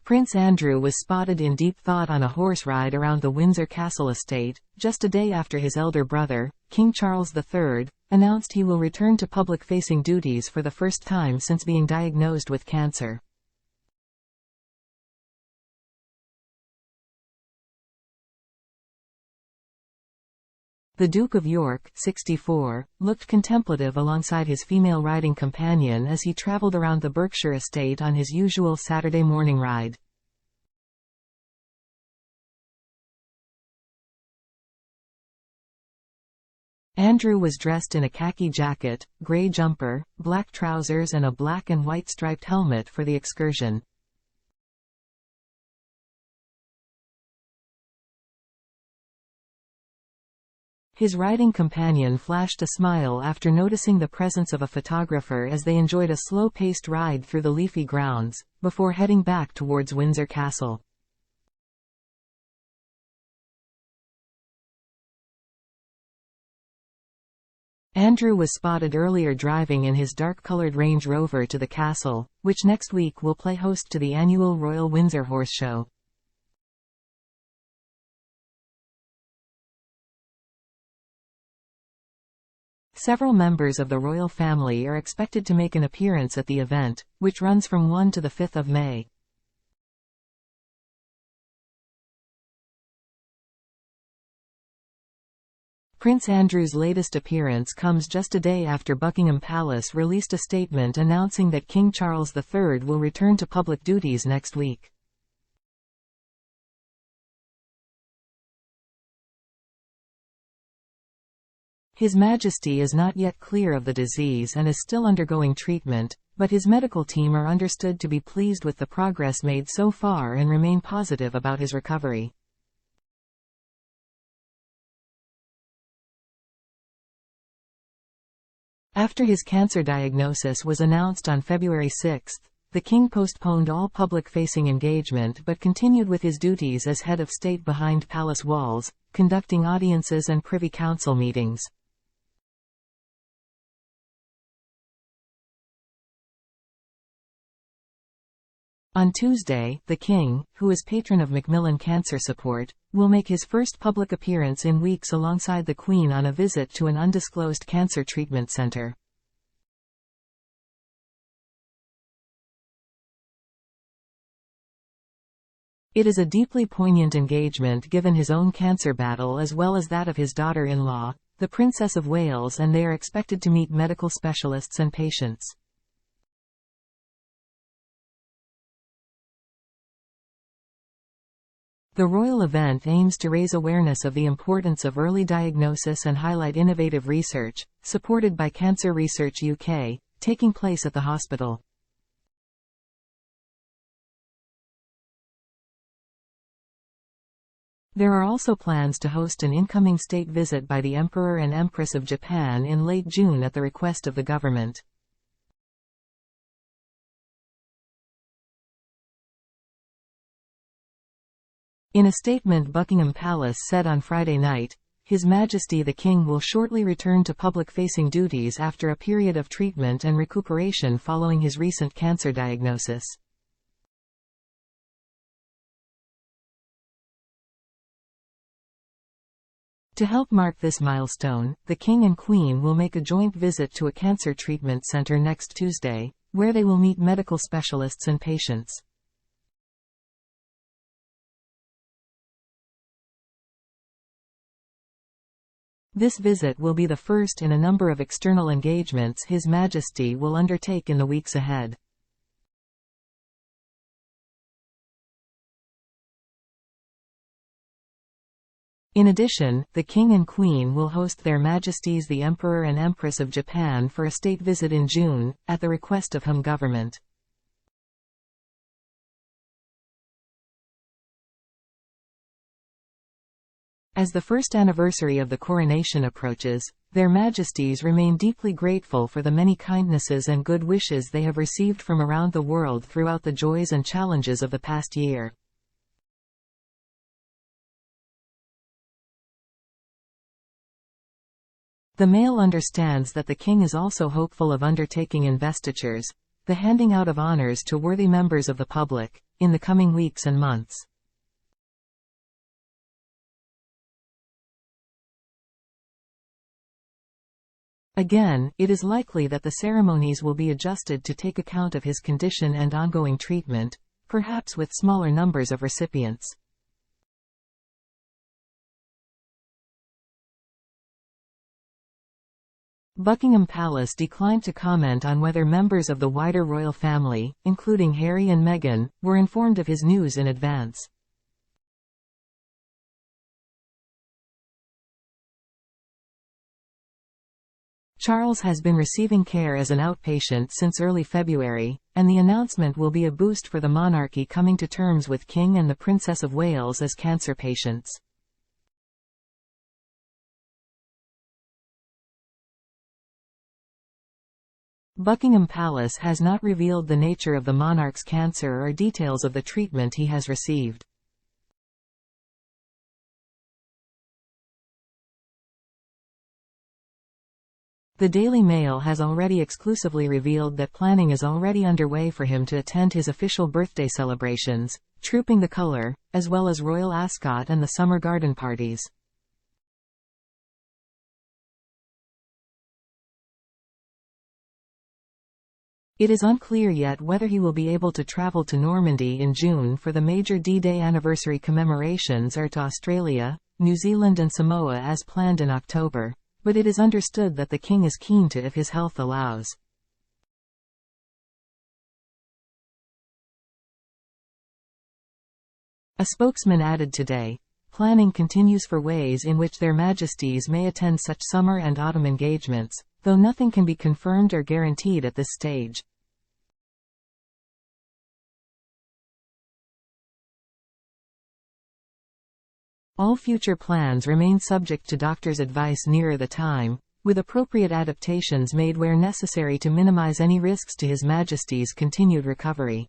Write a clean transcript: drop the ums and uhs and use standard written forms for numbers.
Prince Andrew was spotted in deep thought on a horse ride around the Windsor Castle estate, just a day after his elder brother, King Charles III, announced he will return to public-facing duties for the first time since being diagnosed with cancer. The Duke of York, 64, looked contemplative alongside his female riding companion as he travelled around the Berkshire estate on his usual Saturday morning ride. Andrew was dressed in a khaki jacket, grey jumper, black trousers and a black and white striped helmet for the excursion. His riding companion flashed a smile after noticing the presence of a photographer as they enjoyed a slow-paced ride through the leafy grounds, before heading back towards Windsor Castle. Andrew was spotted earlier driving in his dark-colored Range Rover to the castle, which next week will play host to the annual Royal Windsor Horse Show. Several members of the royal family are expected to make an appearance at the event, which runs from 1 to the 5th of May. Prince Andrew's latest appearance comes just a day after Buckingham Palace released a statement announcing that King Charles III will return to public duties next week. His Majesty is not yet clear of the disease and is still undergoing treatment, but his medical team are understood to be pleased with the progress made so far and remain positive about his recovery. After his cancer diagnosis was announced on February 6, the King postponed all public-facing engagement but continued with his duties as head of state behind palace walls, conducting audiences and Privy Council meetings. On Tuesday, the King, who is patron of Macmillan Cancer Support, will make his first public appearance in weeks alongside the Queen on a visit to an undisclosed cancer treatment centre. It is a deeply poignant engagement given his own cancer battle as well as that of his daughter-in-law, the Princess of Wales, and they are expected to meet medical specialists and patients. The royal event aims to raise awareness of the importance of early diagnosis and highlight innovative research, supported by Cancer Research UK, taking place at the hospital. There are also plans to host an incoming state visit by the Emperor and Empress of Japan in late June at the request of the government. In a statement Buckingham Palace said on Friday night, His Majesty the King will shortly return to public-facing duties after a period of treatment and recuperation following his recent cancer diagnosis. To help mark this milestone, the King and Queen will make a joint visit to a cancer treatment center next Tuesday, where they will meet medical specialists and patients. This visit will be the first in a number of external engagements His Majesty will undertake in the weeks ahead. In addition, the King and Queen will host Their Majesties the Emperor and Empress of Japan for a state visit in June, at the request of Home Government. As the first anniversary of the coronation approaches, Their Majesties remain deeply grateful for the many kindnesses and good wishes they have received from around the world throughout the joys and challenges of the past year. The Mail understands that the King is also hopeful of undertaking investitures, the handing out of honours to worthy members of the public, in the coming weeks and months. Again, it is likely that the ceremonies will be adjusted to take account of his condition and ongoing treatment, perhaps with smaller numbers of recipients. Buckingham Palace declined to comment on whether members of the wider royal family, including Harry and Meghan, were informed of his news in advance. Charles has been receiving care as an outpatient since early February, and the announcement will be a boost for the monarchy coming to terms with King and the Princess of Wales as cancer patients. Buckingham Palace has not revealed the nature of the monarch's cancer or details of the treatment he has received. The Daily Mail has already exclusively revealed that planning is already underway for him to attend his official birthday celebrations, Trooping the Colour, as well as Royal Ascot and the summer garden parties. It is unclear yet whether he will be able to travel to Normandy in June for the major D-Day anniversary commemorations or to Australia, New Zealand and Samoa as planned in October, but it is understood that the King is keen to if his health allows. A spokesman added today, "Planning continues for ways in which their Majesties may attend such summer and autumn engagements, though nothing can be confirmed or guaranteed at this stage." All future plans remain subject to doctors' advice nearer the time, with appropriate adaptations made where necessary to minimize any risks to His Majesty's continued recovery.